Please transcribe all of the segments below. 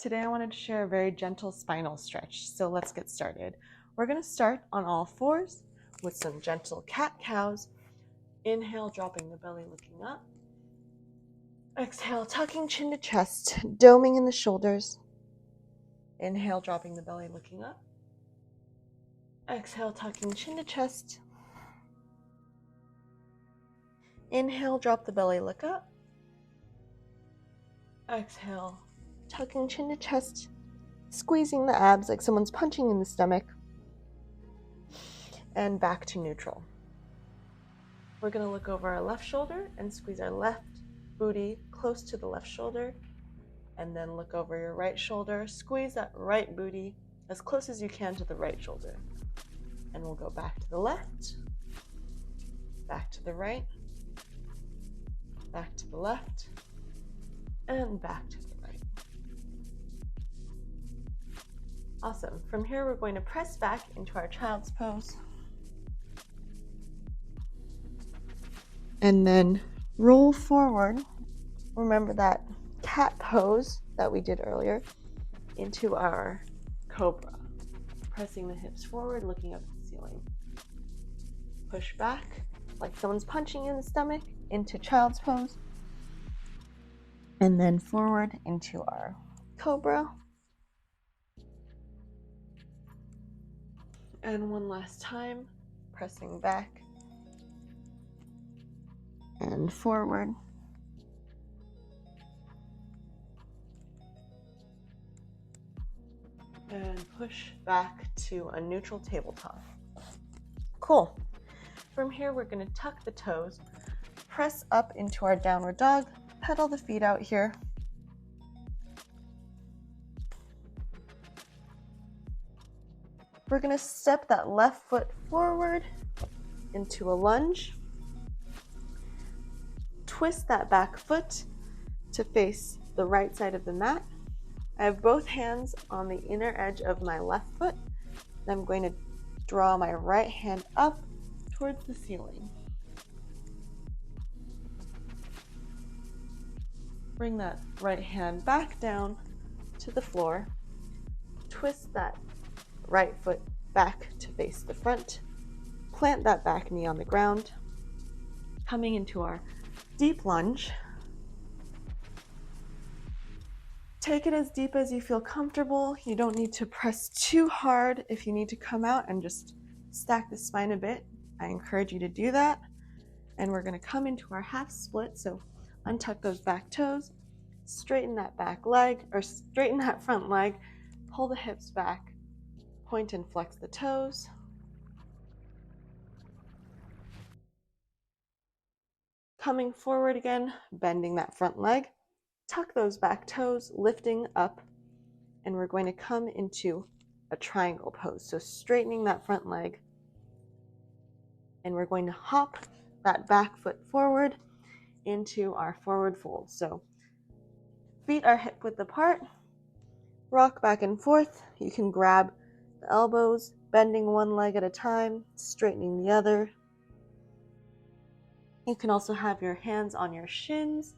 Today I wanted to share a very gentle spinal stretch, so let's get started. We're going to start on all fours with some gentle cat-cows. Inhale, dropping the belly, looking up. Exhale, tucking chin to chest, doming in the shoulders. Inhale, dropping the belly, looking up. Exhale, tucking chin to chest. Inhale, drop the belly, look up. Exhale, tucking chin to chest, squeezing the abs like someone's punching in the stomach, and back to neutral. We're going to look over our left shoulder and squeeze our left booty close to the left shoulder, and then look over your right shoulder, squeeze that right booty as close as you can to the right shoulder. And we'll go back to the left, back to the right, back to the left, and back to the right. Awesome. From here, we're going to press back into our child's pose. And then roll forward. Remember that cat pose that we did earlier into our cobra. Pressing the hips forward, looking up at the ceiling. Push back like someone's punching in the stomach into child's pose. And then forward into our cobra. And one last time, pressing back and forward. And push back to a neutral tabletop. Cool. From here, we're going to tuck the toes, press up into our downward dog, pedal the feet out here. We're going to step that left foot forward into a lunge. Twist that back foot to face the right side of the mat. I have both hands on the inner edge of my left foot. I'm going to draw my right hand up towards the ceiling. Bring that right hand back down to the floor. Twist that right foot back to face the front. Plant that back knee on the ground. Coming into our deep lunge. Take it as deep as you feel comfortable. You don't need to press too hard. If you need to come out and just stack the spine a bit, I encourage you to do that. And we're going to come into our half split. So untuck those back toes, straighten that back leg, or straighten that front leg, pull the hips back, point and flex the toes. Coming forward again, bending that front leg. Tuck those back toes, lifting up, and we're going to come into a triangle pose. So straightening that front leg, and we're going to hop that back foot forward into our forward fold. So feet are hip width apart, rock back and forth. You can grab the elbows, bending one leg at a time, straightening the other. You can also have your hands on your shins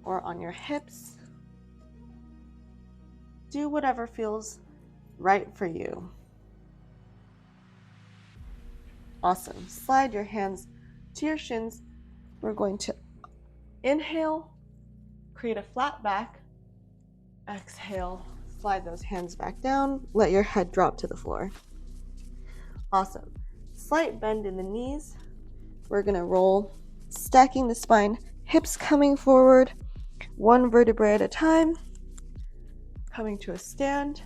or on your hips. Do whatever feels right for you. Awesome. Slide your hands to your shins. We're going to inhale, create a flat back. Exhale, slide those hands back down. Let your head drop to the floor. Awesome. Slight bend in the knees. We're going to roll, stacking the spine, hips coming forward, one vertebrae at a time, coming to a stand,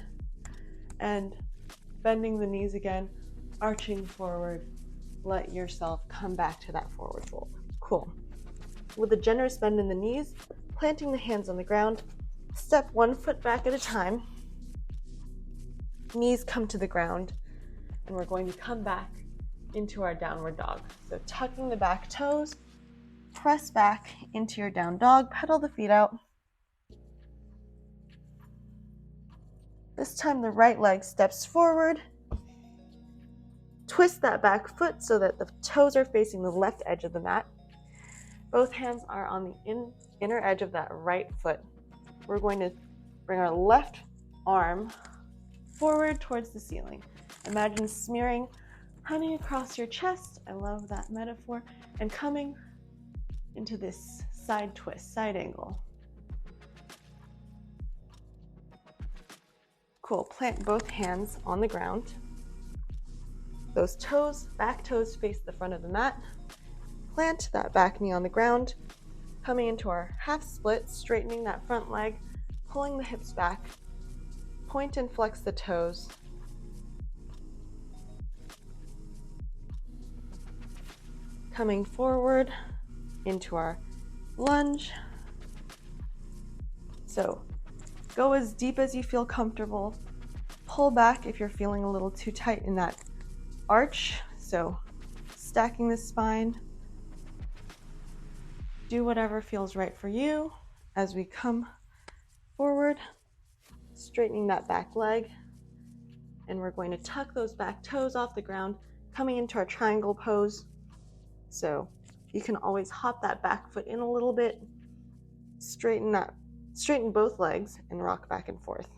and bending the knees again, arching forward. Let yourself come back to that forward fold. Cool. With a generous bend in the knees, planting the hands on the ground, step one foot back at a time. Knees come to the ground, and we're going to come back into our downward dog. So tucking the back toes, press back into your down dog, pedal the feet out. This time the right leg steps forward. Twist that back foot so that the toes are facing the left edge of the mat. Both hands are on the inner edge of that right foot. we're going to bring our left arm forward towards the ceiling. Imagine smearing honey across your chest. I love that metaphor. And coming into this side twist, side angle. Cool. Plant both hands on the ground. Those toes, back toes face the front of the mat. Plant that back knee on the ground. Coming into our half split, straightening that front leg, pulling the hips back. Point and flex the toes. Coming forward into our lunge. So go as deep as you feel comfortable. Pull back if you're feeling a little too tight in that arch. So stacking the spine. Do whatever feels right for you as we come forward, straightening that back leg. And we're going to tuck those back toes off the ground, coming into our triangle pose. So you can always hop that back foot in a little bit, straighten both legs and rock back and forth.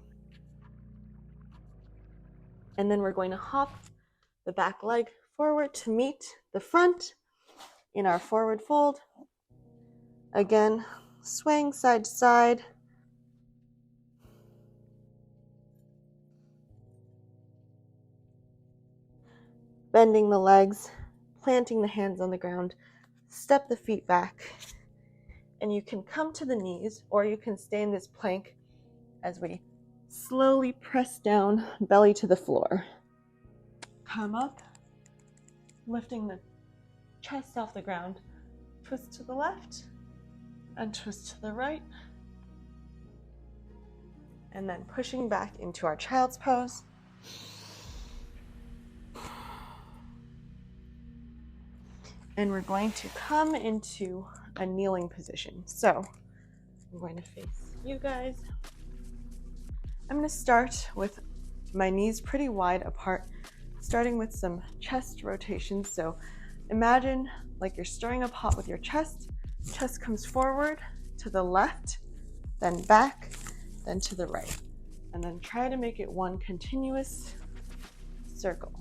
And then we're going to hop the back leg forward to meet the front in our forward fold. Again, swaying side to side. Bending the legs, planting the hands on the ground, step the feet back, and you can come to the knees, or you can stay in this plank as we slowly press down, belly to the floor. Come up, lifting the chest off the ground, twist to the left, and twist to the right, and then pushing back into our child's pose. And we're going to come into a kneeling position. So I'm going to face you guys. I'm going to start with my knees pretty wide apart, starting with some chest rotations. So imagine like you're stirring a pot with your chest. Chest comes forward to the left, then back, then to the right. And then try to make it one continuous circle.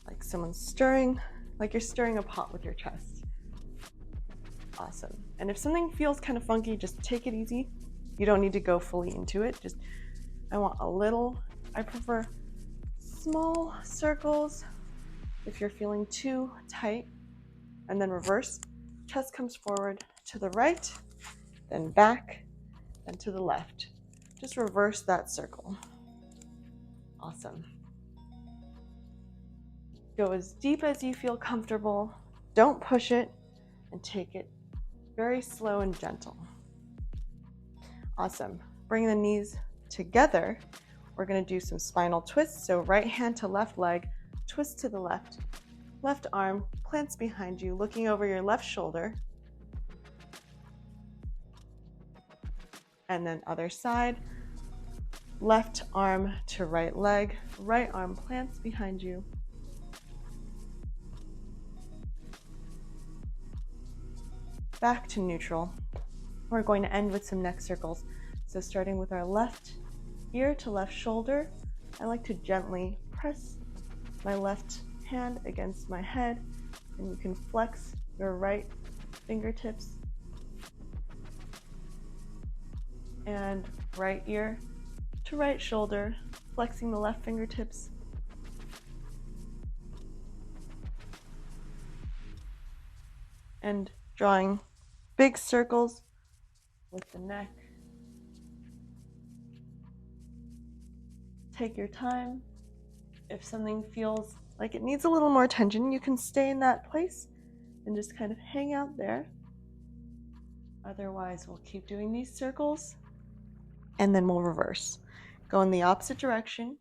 Like someone's stirring, like you're stirring a pot with your chest. Awesome. And if something feels kind of funky, just take it easy. You don't need to go fully into it. Just, I prefer small circles if you're feeling too tight. And then reverse. Chest comes forward to the right, then back, then to the left. Just reverse that circle. Awesome. Go as deep as you feel comfortable. Don't push it, and take it very slow and gentle. Awesome. Bring the knees together. We're going to do some spinal twists. So right hand to left leg, twist to the left. Left arm plants behind you, looking over your left shoulder. And then other side. Left arm to right leg. Right arm plants behind you. Back to neutral. We're going to end with some neck circles. So starting with our left ear to left shoulder, I like to gently press my left hand against my head, and you can flex your right fingertips and right ear to right shoulder, flexing the left fingertips. And drawing big circles with the neck. Take your time. If something feels like it needs a little more attention, you can stay in that place and just kind of hang out there. Otherwise, we'll keep doing these circles and then we'll reverse. Go in the opposite direction.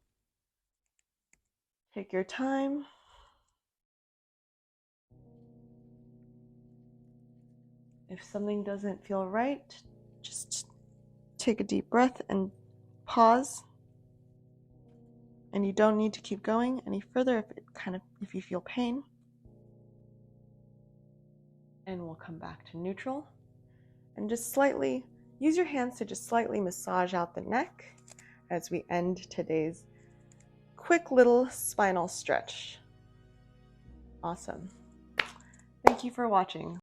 Take your time. If something doesn't feel right, just take a deep breath and pause. And you don't need to keep going any further if you feel pain. And we'll come back to neutral and just slightly Use your hands to just slightly massage out the neck as we end today's quick little spinal stretch. Awesome. Thank you for watching.